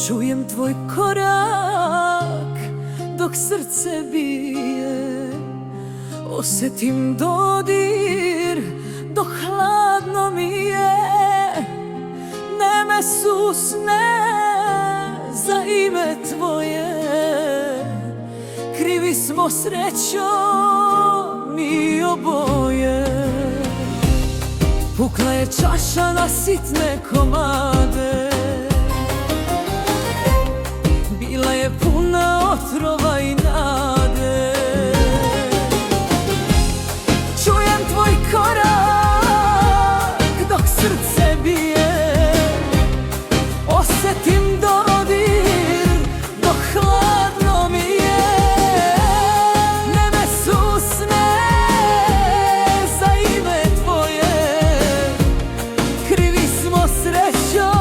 Čujem tvoj korak dok srce bije, osjetim dodir dok hladno mi je. Ne me susne za ime tvoje, krivi smo srećo mi oboje. Pukla je čaša na sitne komade, bila je puna otrova i nade. Čujem tvoj korak dok srce bije, osjetim dodir dok hladno mi je. Ne me susne za ime tvoje, krivi smo srećo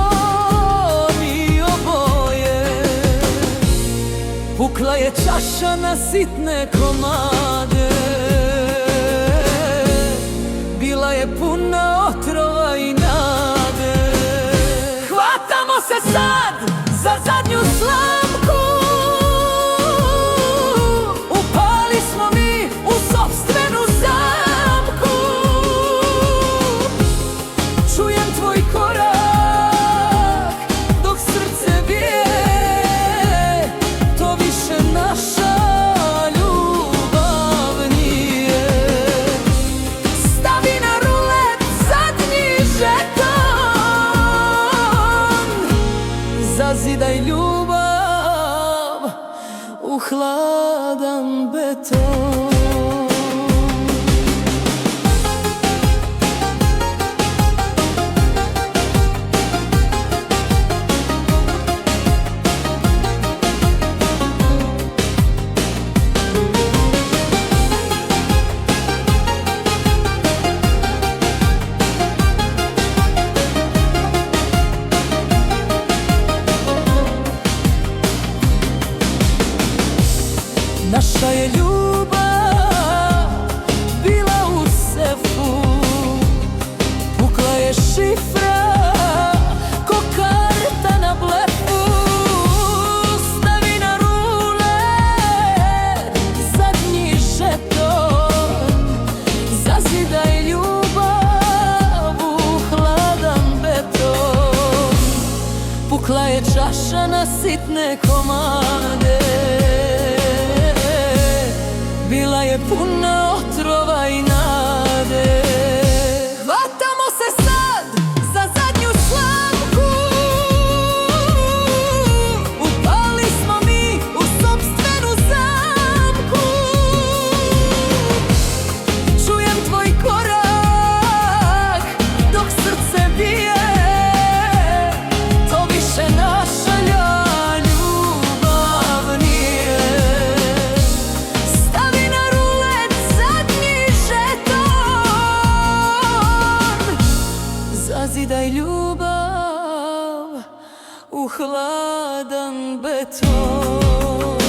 mi oboje. Pukla je čaša na sitne komade, bila je puna otrova i nade. Hvatamo se sad za zadnju slamku, upali smo mi u sopstvenu zamku. Čujem tvoj korak dok srce bije, to više naša ljubav nije. Stavi na rulet zadnji žeton, zazidaj ljubav u hladan beton. Naša je ljubav bila u sefu, pukla je šifra ko karta na blefu. Stavi na rulet zadnji žeton, zazidaj ljubav u hladan beton. Pukla je čaša na sitne komade, bila je puna otrova i nade. Hvatamo se sad za zadnju slamku, upali smo mi u sopstvenu zamku. Čujem tvoj korak dok srce bije, to više naša ljubav nije. Zazidaj ljubav u hladan beton.